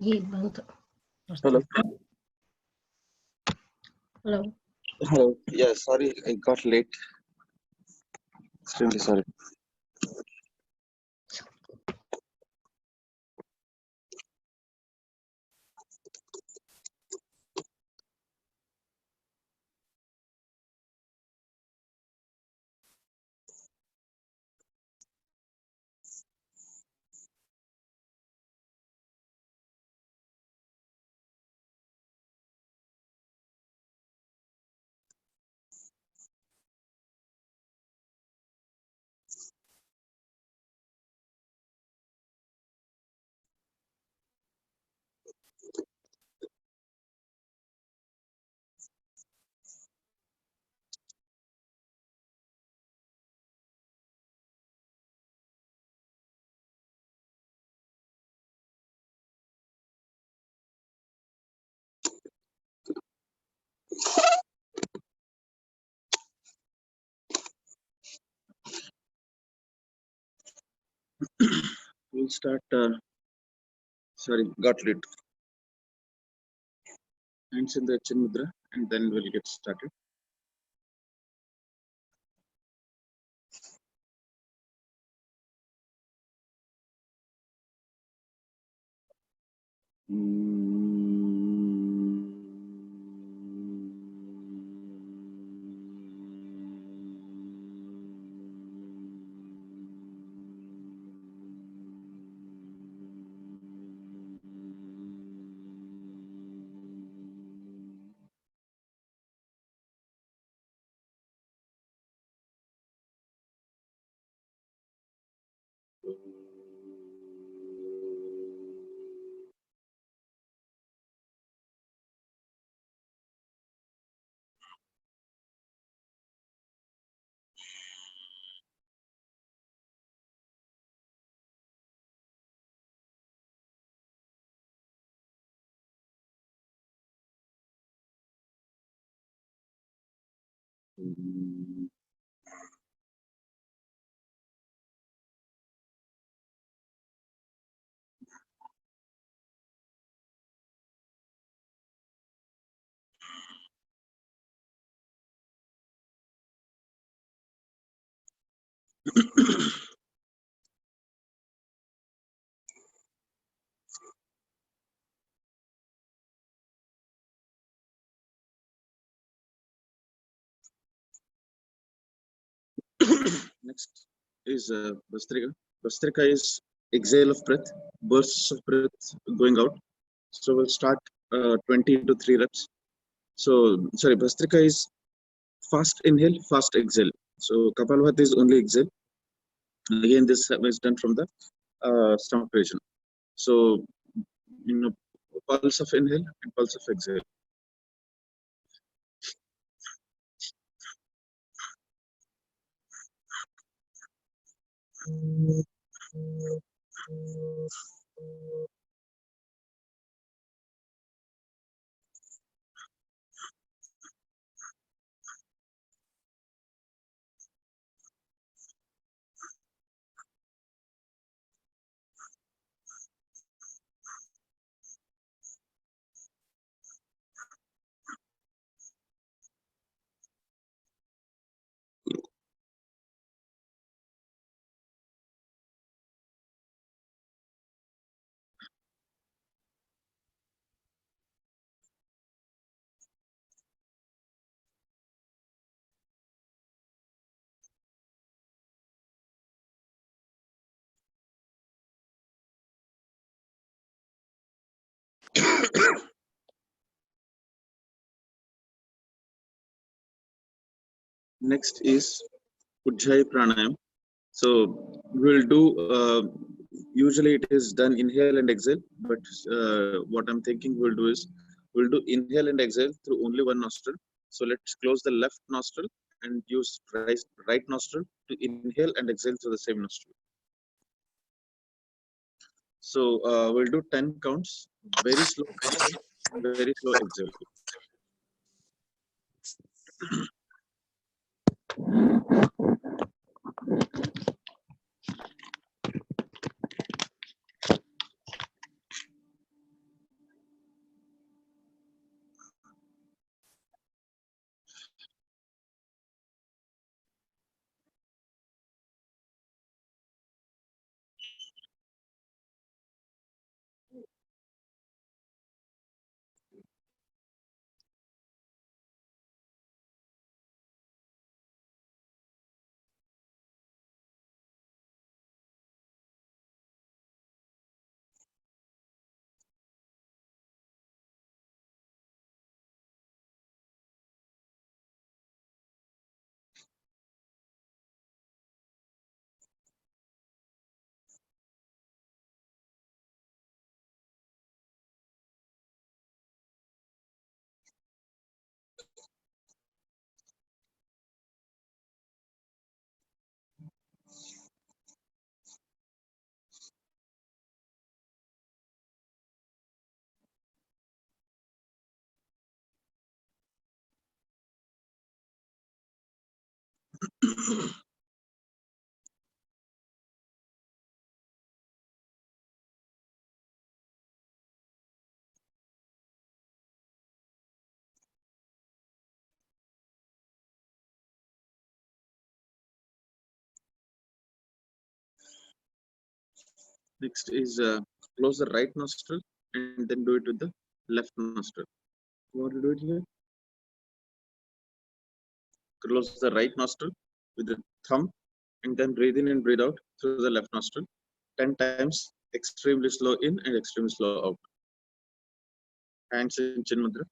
ये बंद. Hello. Hello. Hello. Yeah, sorry, I got late. Extremely sorry. We'll start. Sorry, got late. Hands in the chin mudra, and then we'll get started. Next is Vastrika. Vastrika is exhale of breath, bursts of breath going out. So we'll start 20 to 3 reps. So, sorry, Vastrika is fast inhale, fast exhale. So Kapalbhati is only exhale. Again, this is done from the stomach region. So, pulse of inhale and pulse of exhale. Next is Ujjayi Pranayam. So we'll do, usually it is done inhale and exhale, but what I'm thinking we'll do is, we'll do inhale and exhale through only one nostril. So let's close the left nostril and use right nostril to inhale and exhale through the same nostril. So we'll do 10 counts, very slow inhale, very slow exhale. Next is close the right nostril and then do it with the left nostril. You want to do it here? Close the right nostril with the thumb and then breathe in and breathe out through the left nostril 10 times, extremely slow in and extremely slow out. Hands in Chin Mudra.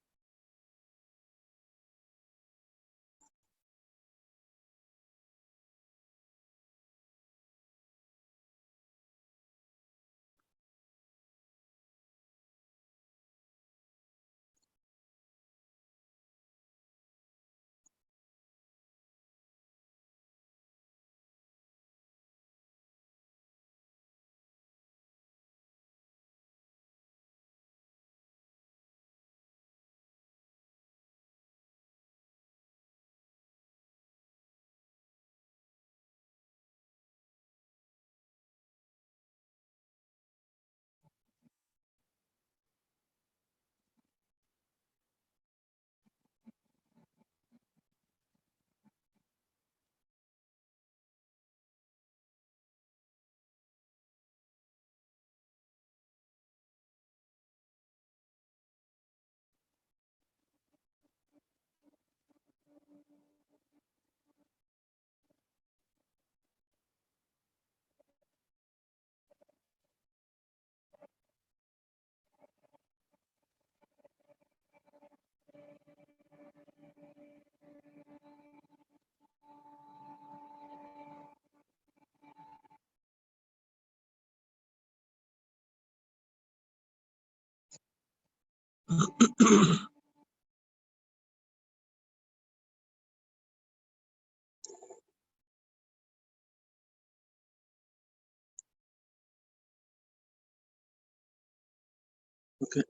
Okay.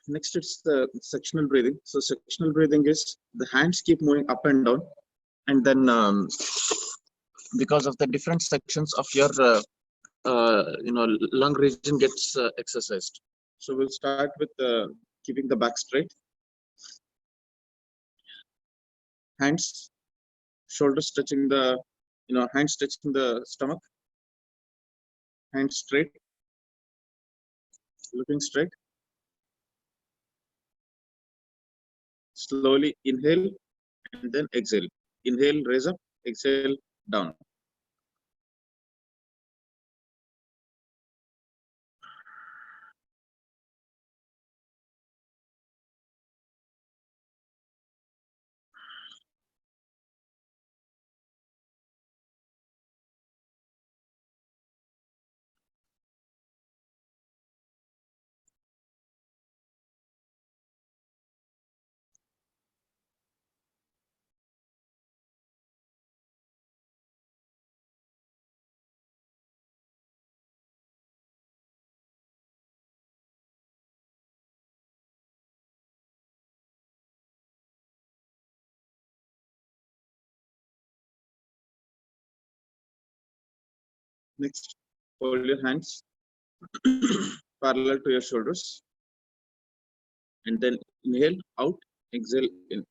Next, it's the sectional breathing. So sectional breathing is the hands keep moving up and down, and then because of the different sections of your lung region gets exercised. So we'll start with keeping the back straight, hands, shoulders touching the, hands touching the stomach, hands straight, looking straight. Slowly inhale and then exhale. Inhale, raise up, exhale, down. Next, hold your hands parallel to your shoulders, and then inhale out, exhale in.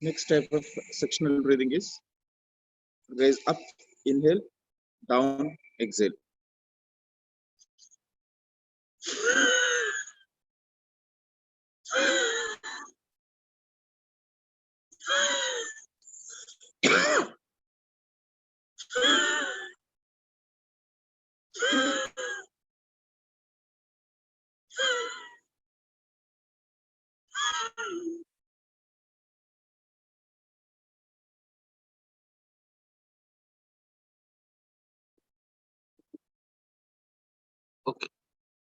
Next type of sectional breathing is raise up, inhale, down, exhale. Okay.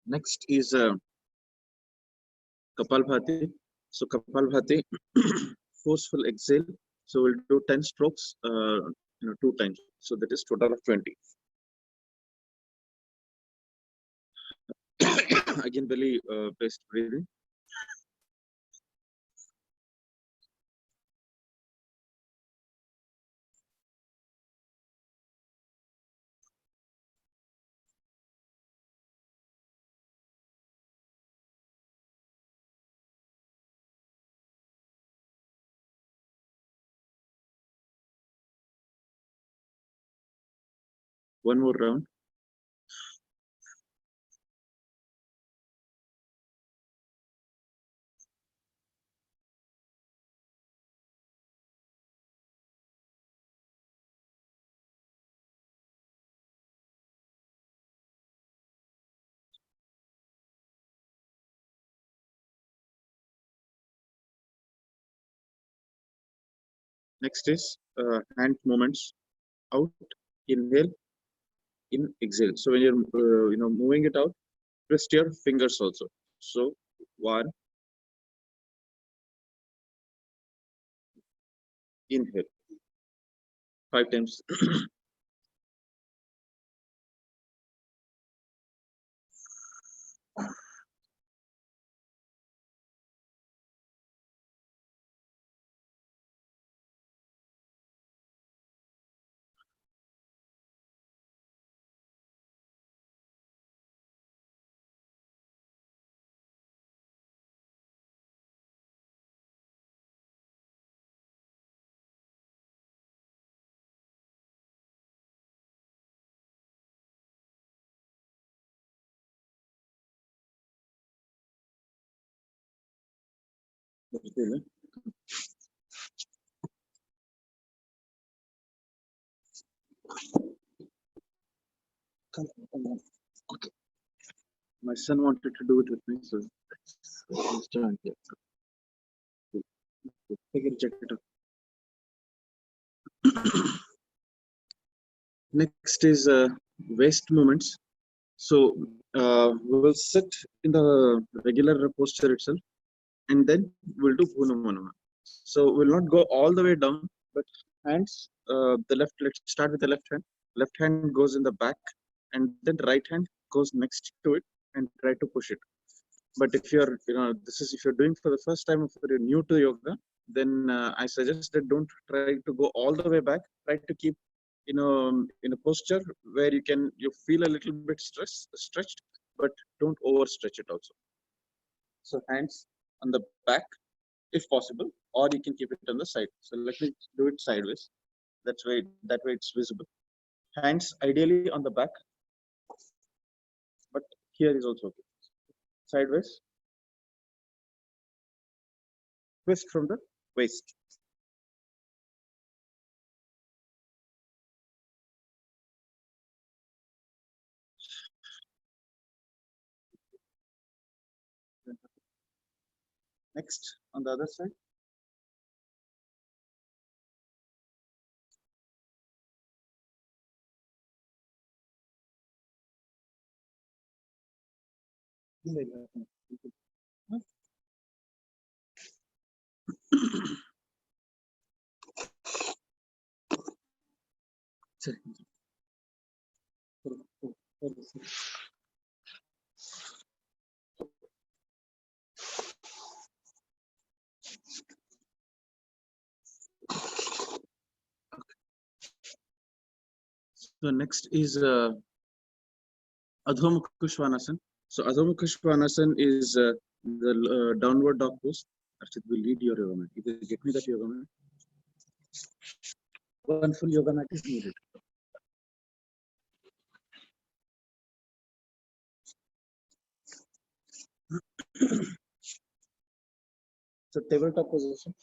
Next is Kapalbhati. So Kapalbhati, forceful exhale. So we'll do 10 strokes, 2 times. So that is total of 20. Again, belly based breathing. One more round. Next is hand movements. Out, inhale, in, exhale. So when you're moving it out, twist your fingers also. So one, inhale, 5 times. Come on. Okay. My son wanted to do it with me, so let's join here. Take it, check it out. Next is waist movements. So we will sit in the regular posture itself, and then we'll do Bhunamanama. So we'll not go all the way down, but hands, the left, let's start with the left hand. Left hand goes in the back, and then the right hand goes next to it and try to push it. But if you're, this is if you're doing for the first time, if you're new to yoga, then I suggest that don't try to go all the way back. Try to keep, in a posture where you feel a little bit stretched, but don't overstretch it also. So hands on the back, if possible, or you can keep it on the side. So let me do it sideways. That way it's visible. Hands ideally on the back, but here is also okay. Sideways, twist from the waist. Next, on the other side. So next is Adho Mukha Svanasana. So Adho Mukha Svanasana is the downward dog pose. Archit will lead your yoga mat. Either get me that yoga mat. One full yoga mat is needed. So tabletop position.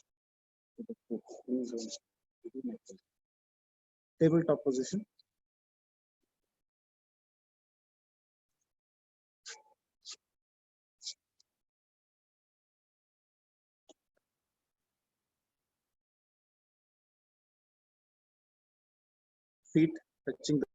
Tabletop position. Feet touching the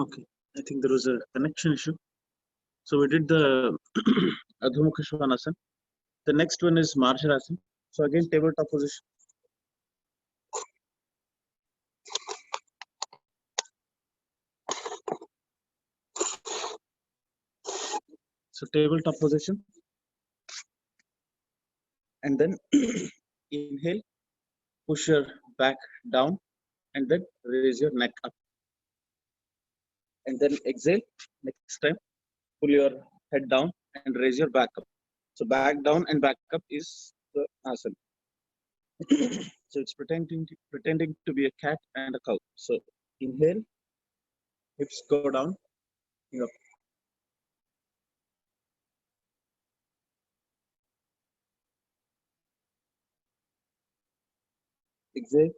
Okay, I think there was a connection issue. So we did the Adhumukha Svanasana. The next one is Marshalasana. So again, tabletop position. So tabletop position, and then inhale, push your back down, and then raise your neck up, and then exhale. Next time, pull your head down and raise your back up. So back down and back up is the asana. So it's pretending to be a cat and a cow. So inhale, hips go down, up. Exhale.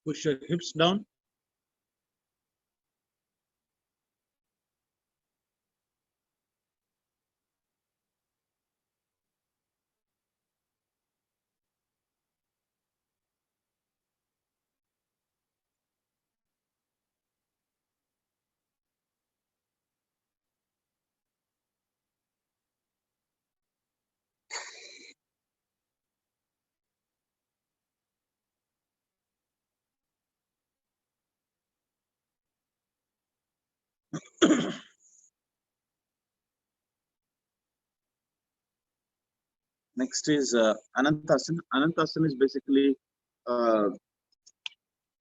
Push your hips down. Next is Anantasana. Anantasana is basically uh,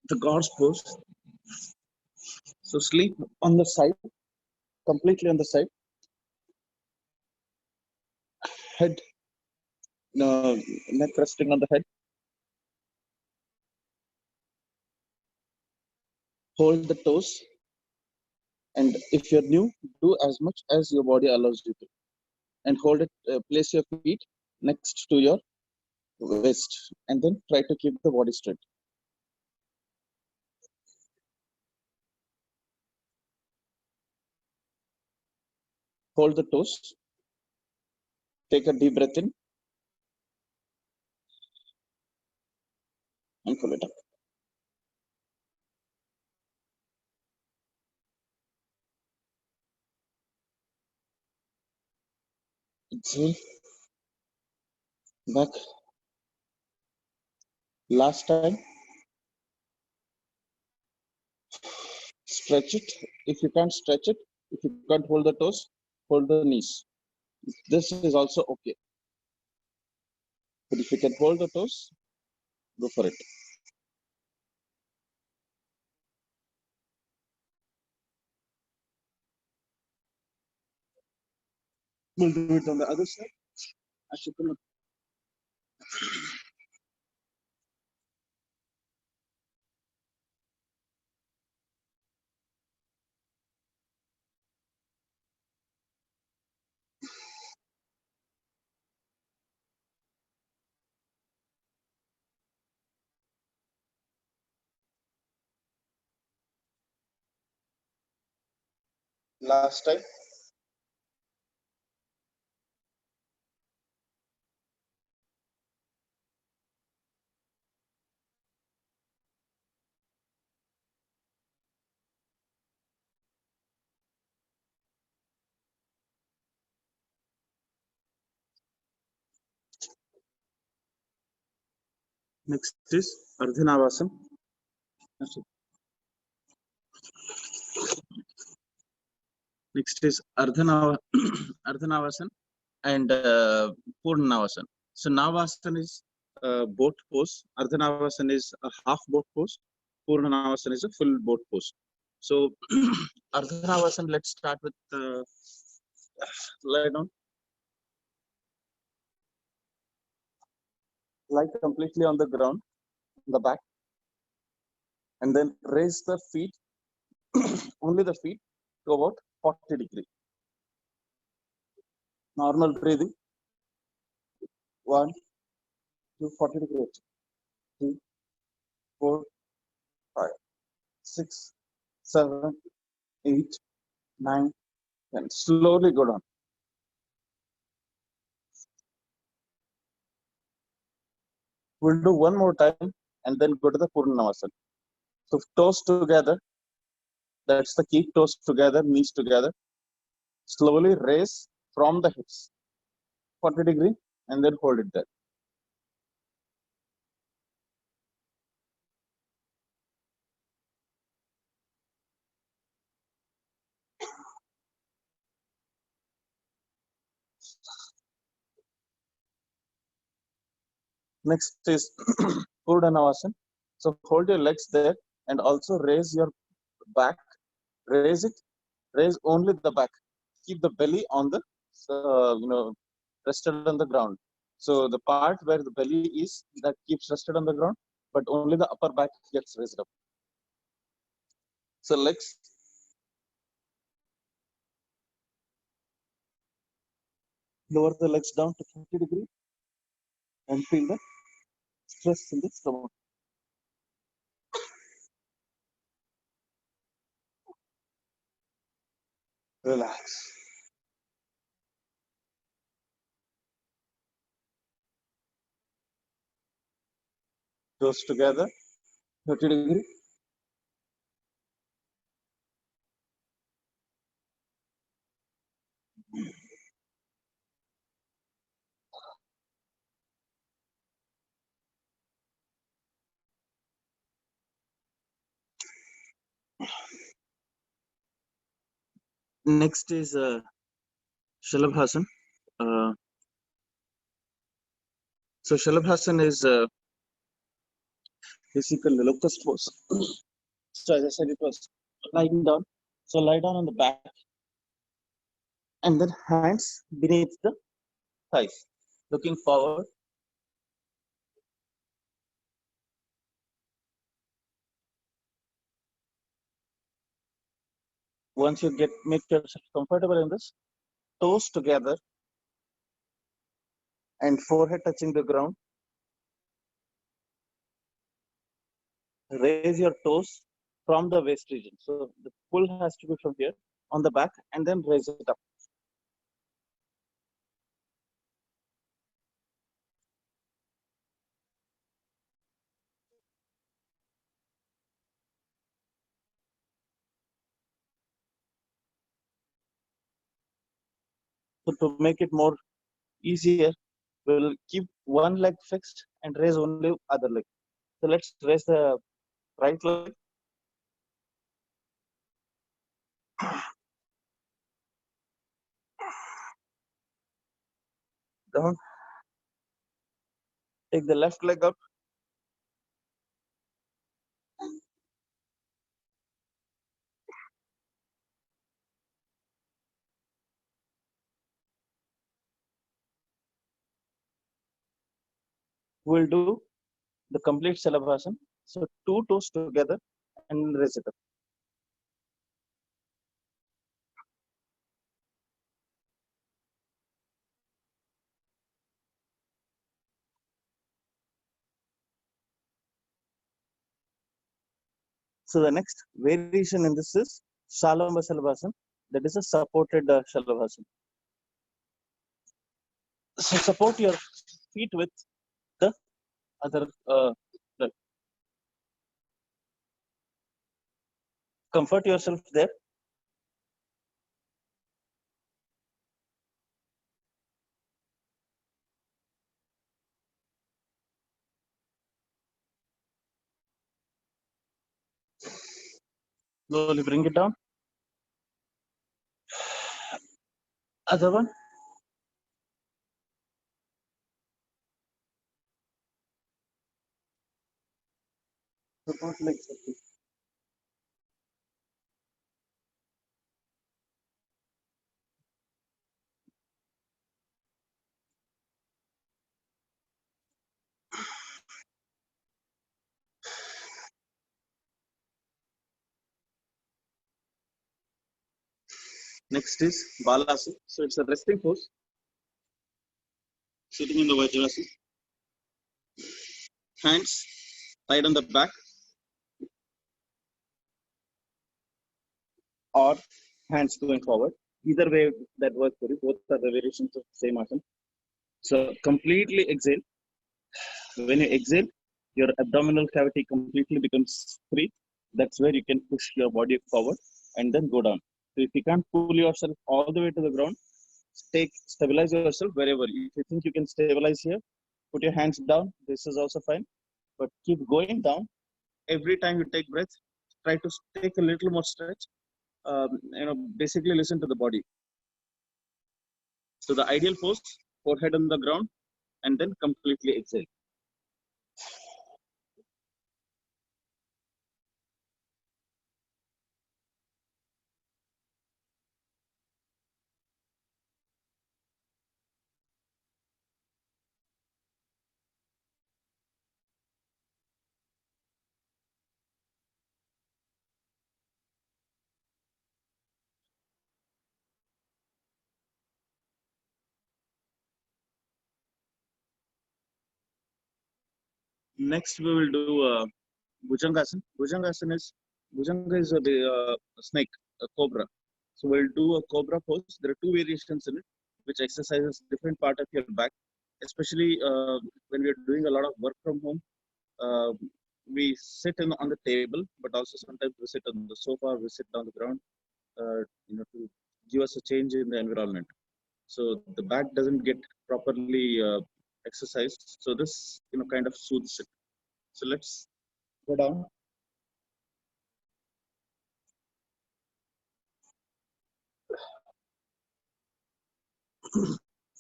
the God's pose. So sleep on the side, completely on the side. Head, neck resting on the head. Hold the toes. And if you're new, do as much as your body allows you to. And hold it, place your feet next to your waist. And then try to keep the body straight. Hold the toes. Take a deep breath in and pull it up. Exhale. Back. Last time. Stretch it. If you can't stretch it, if you can't hold the toes, hold the knees. This is also okay. But if you can hold the toes, go for it. We'll do it on the other side. Ashokana. Last time. Next is Ardhanavasana. Next is Ardhanavasana and Purnavasana. So Navasana is boat pose. Ardhanavasana is a half boat pose. Purnavasana is a full boat pose. So Ardhanavasana, let's start with lie down. Lie completely on the ground, on the back. And then raise the feet, only the feet, to about 40 degrees. Normal breathing. 1, 2, 40 degrees. 3, 4, 5, 6, 7, 8, 9, 10. Slowly go down. We'll do one more time and then go to the Purnavasana. So toes together, that's the key, toes together, knees together. Slowly raise from the hips, 40-degree, and then hold it there. Next is Urdhanavasana. So hold your legs there and also raise your back. Raise it. Raise only the back. Keep the belly on the, rested on the ground. So the part where the belly is, that keeps rested on the ground, but only the upper back gets raised up. So legs. Lower the legs down to 30-degree and feel the stress in the stomach. Relax. Toes together, 30-degree. Next is Shalabhasan. So Shalabhasan is basically the locust pose. So as I said, it was lying down. So lie down on the back and then hands beneath the thighs, looking forward. Once you make yourself comfortable in this, toes together and forehead touching the ground. Raise your toes from the waist region. So the pull has to be from here on the back and then raise it up. So to make it more easier, we'll keep one leg fixed and raise only other leg. So let's raise the right leg. Down. Take the left leg up. We'll do the complete Shalabhasan. So two toes together and raise it up. So the next variation in this is Shalamba Shalabhasan. That is a supported Shalabhasan. So support your feet with the other leg. Comfort yourself there. Slowly bring it down. Other one. Support legs. Next is Balasana. So it's a resting pose. Sitting in the Vajrasana. Hands tied on the back or hands going forward. Either way that works for you. Both are the variations of the same asana. So completely exhale. When you exhale, your abdominal cavity completely becomes free. That's where you can push your body forward and then go down. So if you can't pull yourself all the way to the ground, take stabilize yourself wherever. If you think you can stabilize here, put your hands down. This is also fine, but keep going down. Every time you take breath, try to take a little more stretch. Basically listen to the body. So the ideal pose: forehead on the ground, and then completely exhale. Next, we will do Bhujangasana. Bhujanga is a snake, a cobra. So we'll do a cobra pose. There are two variations in it, which exercises different part of your back, especially when we are doing a lot of work from home. Uh, we sit on the table, but also sometimes we sit on the sofa, we sit on the ground, to give us a change in the environment. So the back doesn't get properly exercised. So this, kind of soothes it. So let's go down.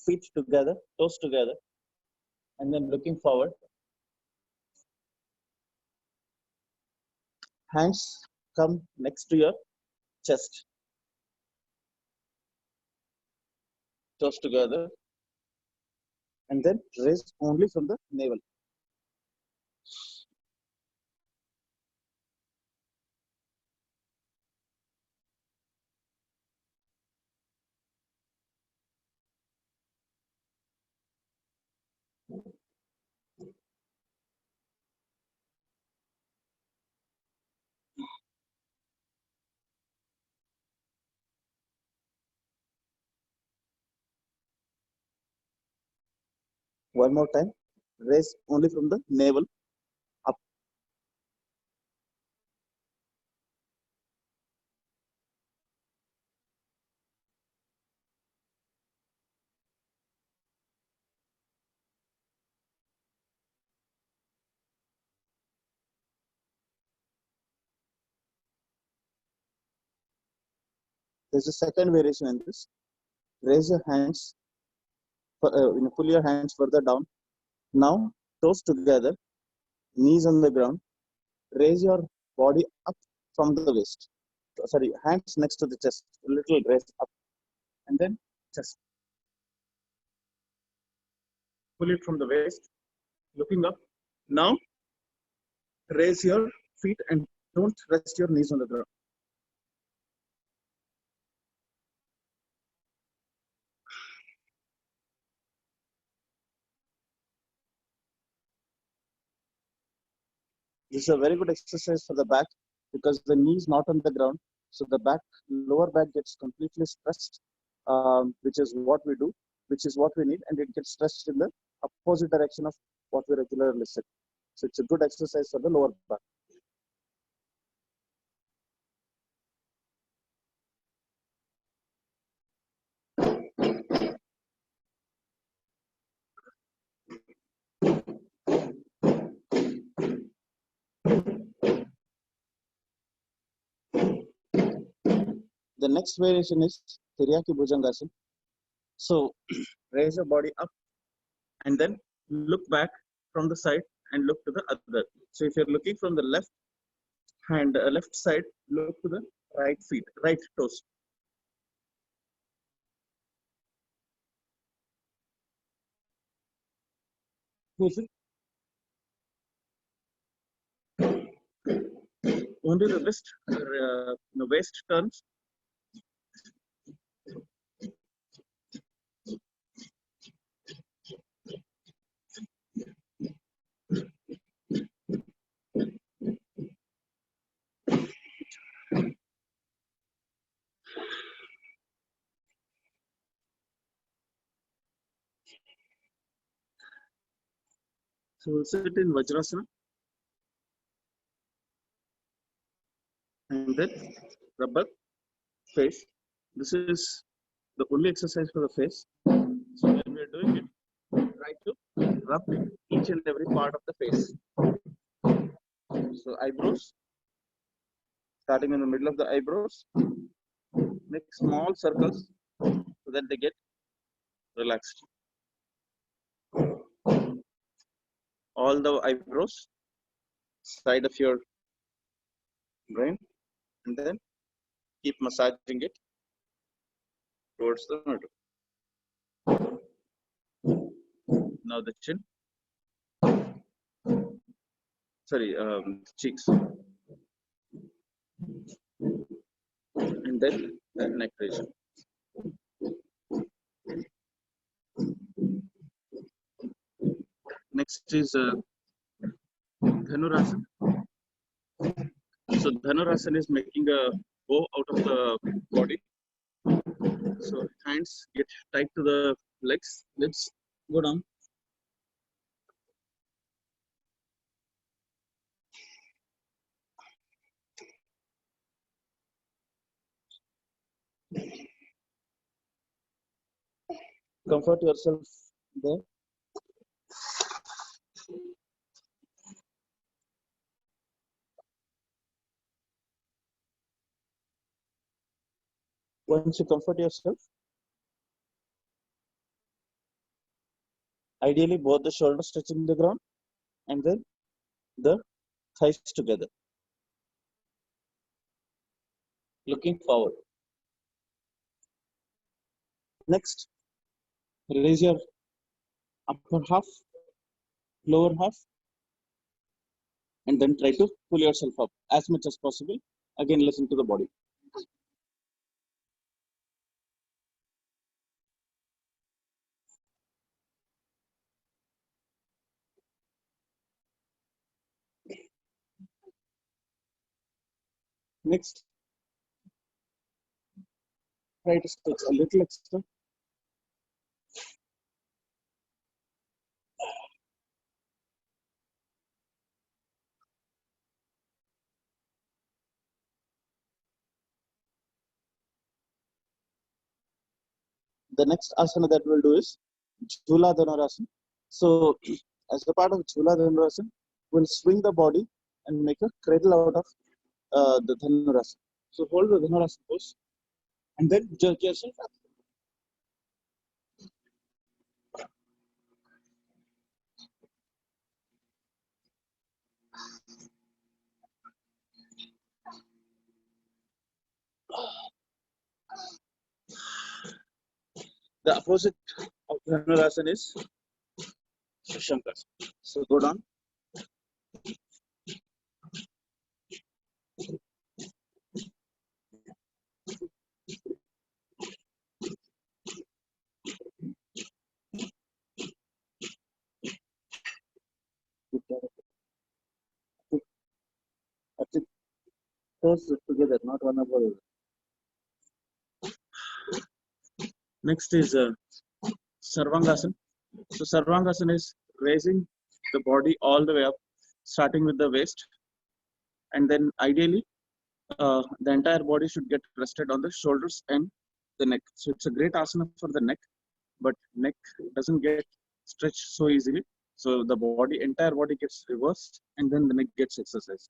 Feet together, toes together, and then looking forward. Hands come next to your chest, toes together, and then raise only from the navel. One more time. Raise only from the navel up. There's a second variation in this. Raise your hands, pull your hands further down. Now, toes together, knees on the ground. Raise your body up from the waist. Sorry, hands next to the chest. A little raise up, and then chest. Pull it from the waist, looking up. Now, raise your feet and don't rest your knees on the ground. This is a very good exercise for the back because the knee is not on the ground. So the lower back gets completely stressed, which is what we do, which is what we need, and it gets stretched in the opposite direction of what we regularly sit. So it's a good exercise for the lower back. The next variation is Tiryaki Bhujangasana. So raise your body up and then look back from the side and look to the other. So if you're looking from the left hand, left side, look to the right feet, right toes. Who's it? Only the waist turns. So we'll sit in Vajrasana and then rub the face. This is the only exercise for the face. So when we are doing it, try to rub each and every part of the face. So eyebrows, starting in the middle of the eyebrows, make small circles so that they get relaxed. All the eyebrows, side of your brain, and then keep massaging it towards the middle. Now the chin, sorry, cheeks, and then the neck region. Next is Dhanurasana. So Dhanurasana is making a bow out of the body. So hands get tight to the legs. Let's go down. Comfort yourself there. Once you comfort yourself, ideally both the shoulders touching the ground and then the thighs together. Looking forward. Next, raise your upper half, lower half, and then try to pull yourself up as much as possible. Again, listen to the body. Next, try to stretch a little extra. The next asana that we'll do is Jhula Dhanurasana. So, as a part of Jhula Dhanurasana, we'll swing the body and make a cradle out of the Dhanurasana. So, hold the Dhanurasana pose and then jerk yourself up. The opposite of Dhanurasana is Shankarasana. So, go down. Toes together, not one above the other. Next is Sarvangasana. So Sarvangasana is raising the body all the way up, starting with the waist, and then ideally the entire body should get rested on the shoulders and the neck. So it's a great asana for the neck, but neck doesn't get stretched so easily. So the entire body gets reversed, and then the neck gets exercised.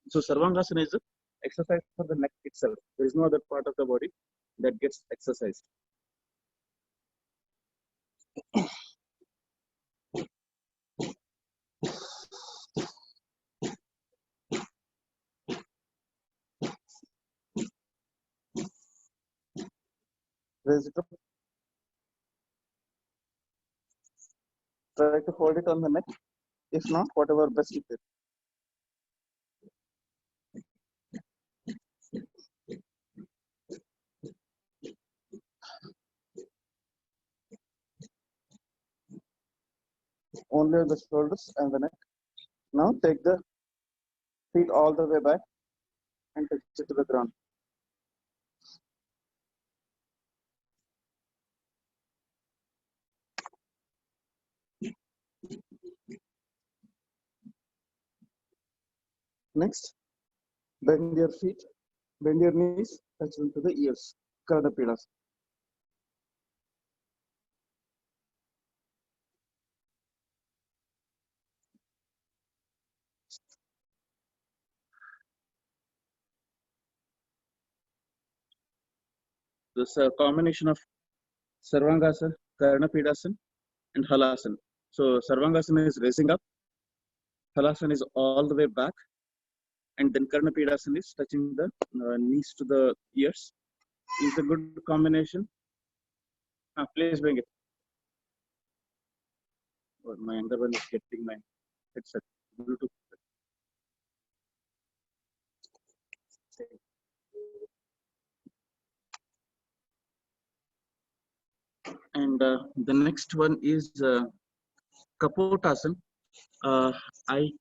So Sarvangasana is an exercise for the neck itself. There is no other part of the body that gets exercised. Raise it up. Try to hold it on the neck. If not, whatever best you can. Only the shoulders and the neck. Now take the feet all the way back and touch it to the ground. Next, bend your feet, bend your knees, touch them to the ears. Karnapidas. This is a combination of Sarvangasana, Karnapidasan, and Halasana. So Sarvangasana is raising up, Halasana is all the way back, and then Karnapidasana is touching the knees to the ears. Is a good combination. Please bring it. Oh, my younger one is getting my headset, Bluetooth. And the next one is Kapotasana. I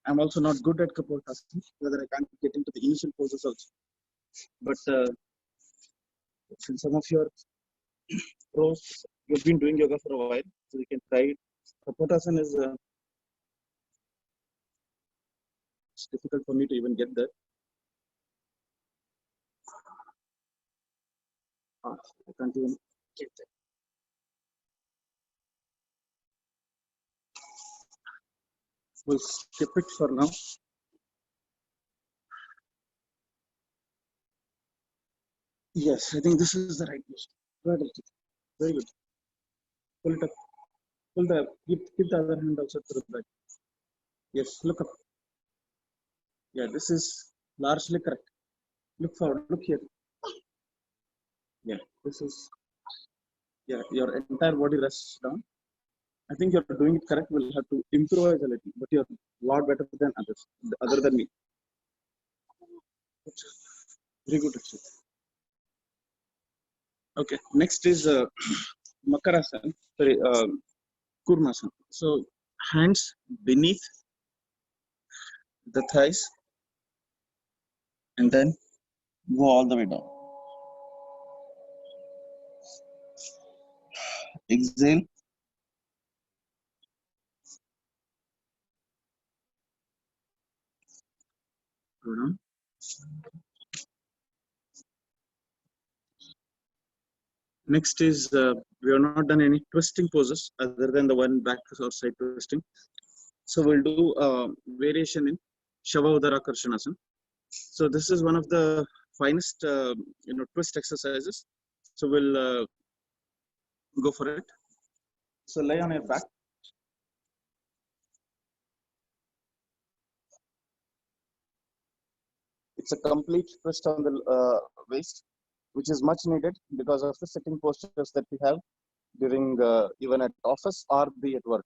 am also not good at Kapotasana, whether I can't get into the initial poses also. But since some of your pros, you've been doing yoga for a while, so you can try it. Kapotasana is it's difficult for me to even get there. I can't even get there. We'll skip it for now. Yes, I think this is the right position. Very good. Pull it up. Keep the other hand also to the back. Yes, look up. Yeah, this is largely correct. Look forward. Look here. Yeah, this is. Yeah, your entire body rests down. I think you're doing it correct. We'll have to improvise a little, but you're a lot better than others, other than me. Very good, actually. Okay, next is Makarasana. Sorry, Kurmasana. So hands beneath the thighs, and then go all the way down. Exhale. Go down. Next is we have not done any twisting poses other than the one back or side twisting. So we'll do variation in Shava Udara Karshanasana. So this is one of the finest twist exercises. So we'll go for it. So lay on your back. It's a complete twist on the waist, which is much needed because of the sitting postures that we have during even at office or be at work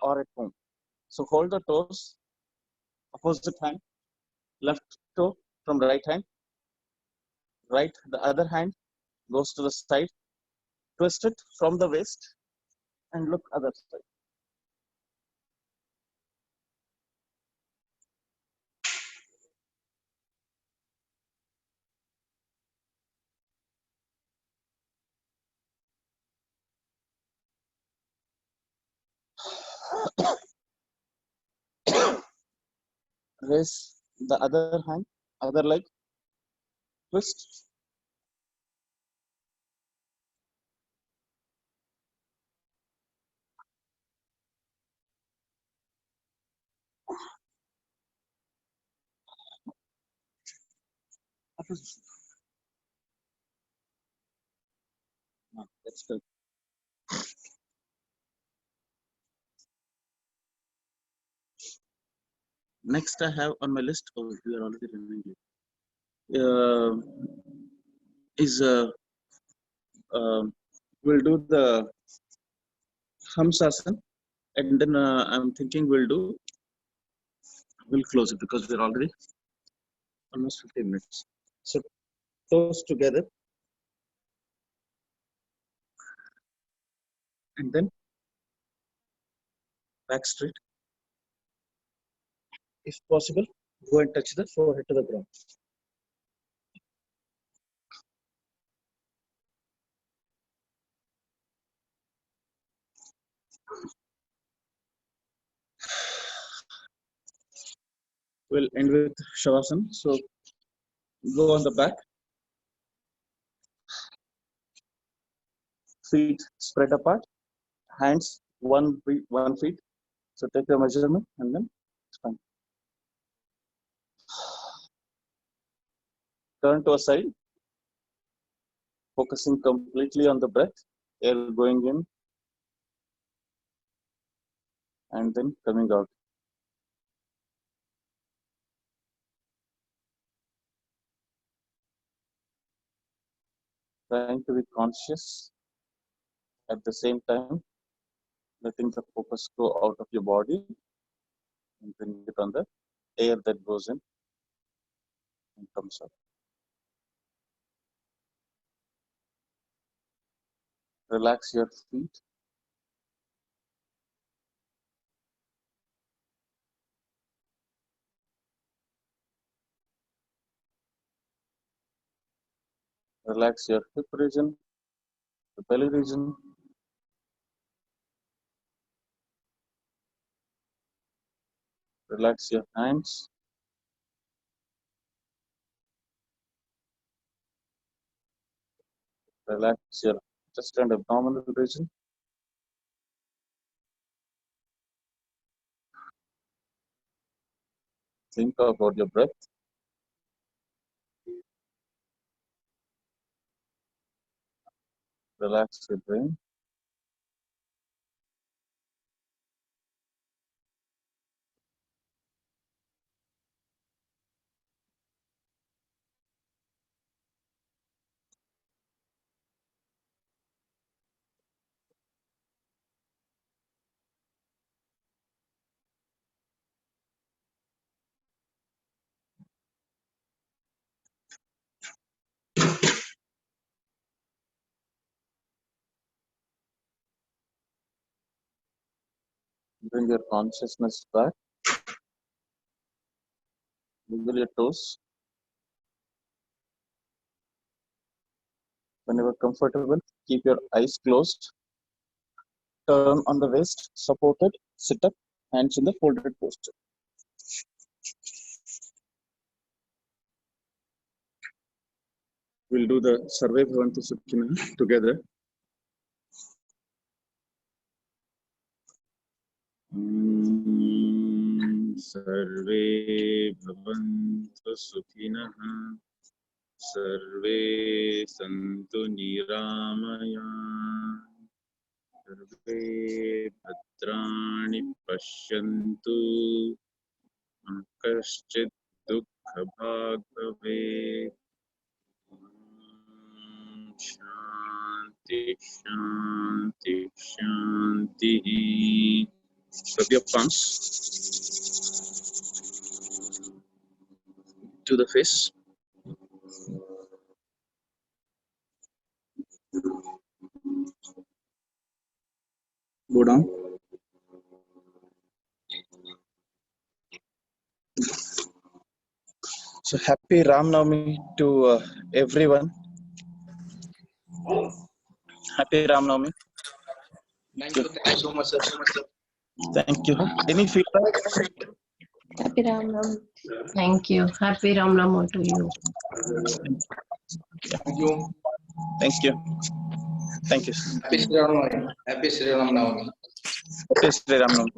or at home. So hold the toes, opposite hand, left toe from right hand, right, the other hand goes to the side, twist it from the waist and look other side. Raise the other hand, other leg, twist. Opposite. That's good. Next, I have on my list. Oh, we are already running late. Is we'll do the Hamsasan, and then I'm thinking we'll close it because we're already almost 15 minutes. So toes together, and then back straight. If possible, go and touch the forehead to the ground. We'll end with Shavasana. So go on the back, feet spread apart, hands one feet. So take your measurement and then expand. Turn to a side, focusing completely on the breath, air going in and then coming out. Trying to be conscious at the same time, letting the focus go out of your body and bring it on the air that goes in and comes out. Relax your feet. Relax your hip region, the belly region. Relax your hands. Relax your chest and abdominal region. Think about your breath. Relax your brain. Bring your consciousness back. Wiggle your toes. Whenever comfortable, keep your eyes closed. Turn on the waist, supported, sit up, hands in the folded posture. We'll do the Sarve Bhavantu Sukhina together. Sarve Bhavantu Sukhina. Sarve Santu Niramaya. Sarve Bhadrani Pashyantu. Kaschit Dukkha Bhag Bhavet. Shanti, Shanti, Shanti. Rub your palms to the face. Go down. So happy Ram Navami to everyone. Happy Ram Navami. Thank you so much, sir. Thank you. Any feedback? Happy Ram Ram. Thank you. Happy Ram Ram to you. Thank you. Thank you. Thank you. Happy Sri Ram Navami. Happy Sri Ram Navami. Happy Sri Ram Navami.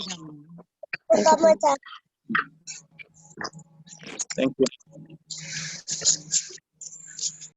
Thank you.